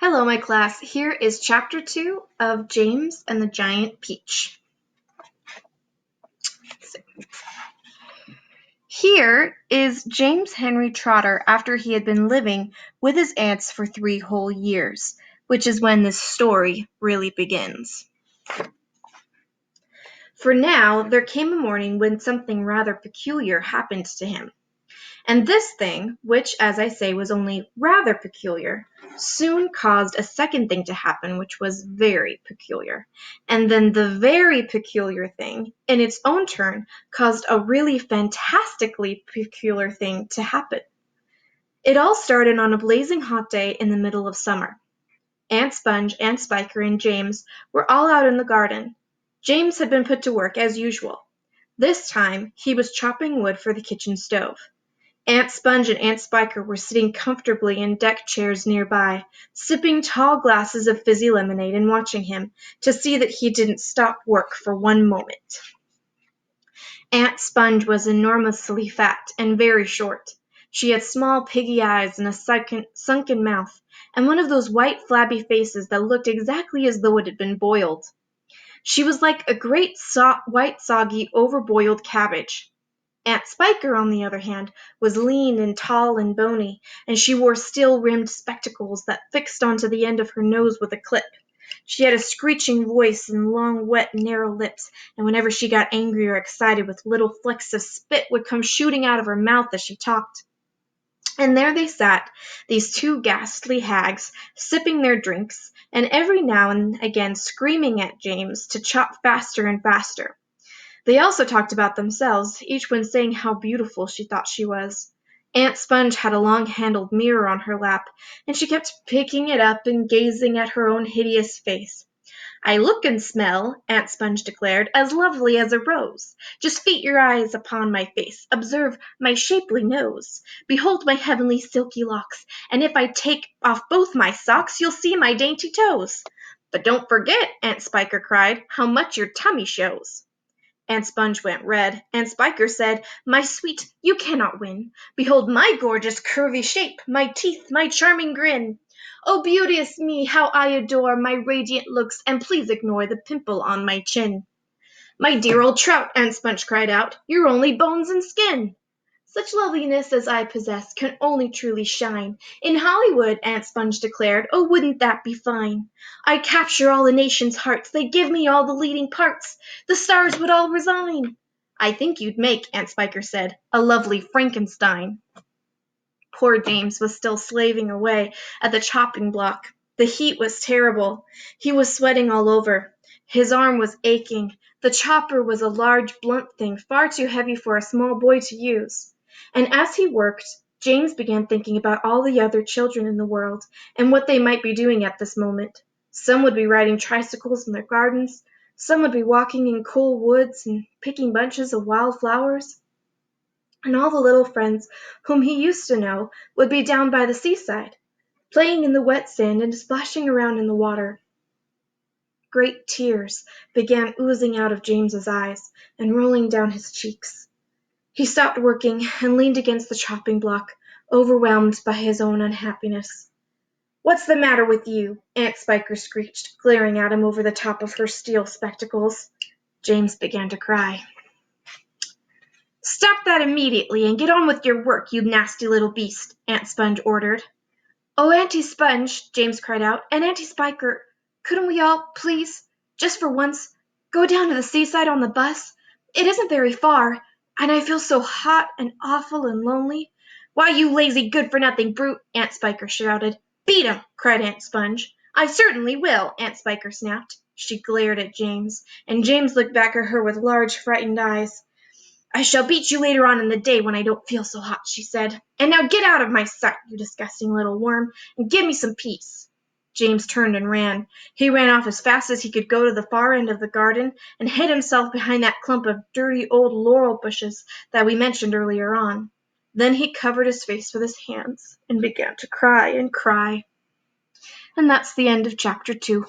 Hello, my class. Here is Chapter 2 of James and the Giant Peach. Here is James Henry Trotter after he had been living with his aunts for 3 whole years, which is when this story really begins. For now, there came a morning when something rather peculiar happened to him. And this thing, which, as I say, was only rather peculiar, soon caused a second thing to happen which was very peculiar. And then the very peculiar thing, in its own turn, caused a really fantastically peculiar thing to happen. It all started on a blazing hot day in the middle of summer. Aunt Sponge, Aunt Spiker, and James were all out in the garden. James had been put to work as usual. This time he was chopping wood for the kitchen stove. Aunt Sponge and Aunt Spiker were sitting comfortably in deck chairs nearby, sipping tall glasses of fizzy lemonade and watching him to see that he didn't stop work for one moment. Aunt Sponge was enormously fat and very short. She had small piggy eyes and a sunken mouth, and one of those white flabby faces that looked exactly as though it had been boiled. She was like a great white soggy overboiled cabbage. Aunt Spiker, on the other hand, was lean and tall and bony, and she wore steel-rimmed spectacles that fixed onto the end of her nose with a clip. She had a screeching voice and long, wet, narrow lips, and whenever she got angry or excited, with little flecks of spit would come shooting out of her mouth as she talked. And there they sat, these two ghastly hags, sipping their drinks, and every now and again screaming at James to chop faster and faster. They also talked about themselves, each one saying how beautiful she thought she was. Aunt Sponge had a long-handled mirror on her lap, and she kept picking it up and gazing at her own hideous face. "I look and smell," Aunt Sponge declared, "as lovely as a rose. Just feast your eyes upon my face, observe my shapely nose. Behold my heavenly silky locks, and if I take off both my socks, you'll see my dainty toes." "But don't forget," Aunt Spiker cried, "how much your tummy shows." Aunt Sponge went red. Aunt Spiker said, "My sweet, you cannot win. Behold my gorgeous curvy shape, my teeth, my charming grin. Oh, beauteous me, how I adore my radiant looks, and please ignore the pimple on my chin." "My dear old trout," Aunt Sponge cried out, "you're only bones and skin." "Such loveliness as I possess can only truly shine in Hollywood," Aunt Sponge declared. "Oh, wouldn't that be fine? I'd capture all the nation's hearts, they'd give me all the leading parts, the stars would all resign." "I think you'd make," Aunt Spiker said, "a lovely Frankenstein." Poor James was still slaving away at the chopping block. The heat was terrible. He was sweating all over. His arm was aching. The chopper was a large, blunt thing, far too heavy for a small boy to use. And as he worked, James began thinking about all the other children in the world and what they might be doing at this moment. Some would be riding tricycles in their gardens. Some would be walking in cool woods and picking bunches of wild flowers. And all the little friends whom he used to know would be down by the seaside, playing in the wet sand and splashing around in the water. Great tears began oozing out of James's eyes and rolling down his cheeks. He stopped working and leaned against the chopping block, overwhelmed by his own unhappiness. "What's the matter with you?" Aunt Spiker screeched, glaring at him over the top of her steel spectacles. James began to cry. "Stop that immediately and get on with your work, you nasty little beast," Aunt Sponge ordered. "Oh, Auntie Sponge," James cried out, "and Auntie Spiker, couldn't we all, please, just for once, go down to the seaside on the bus? It isn't very far, and I feel so hot and awful and lonely." "Why, you lazy good-for-nothing brute," Aunt Spiker shouted. "Beat 'em!" cried Aunt Sponge. "I certainly will," Aunt Spiker snapped. She glared at James, and James looked back at her with large, frightened eyes. "I shall beat you later on in the day when I don't feel so hot," she said. "And now get out of my sight, you disgusting little worm, and give me some peace." James turned and ran. He ran off as fast as he could go to the far end of the garden and hid himself behind that clump of dirty old laurel bushes that we mentioned earlier on. Then he covered his face with his hands and began to cry and cry. And that's the end of Chapter 2.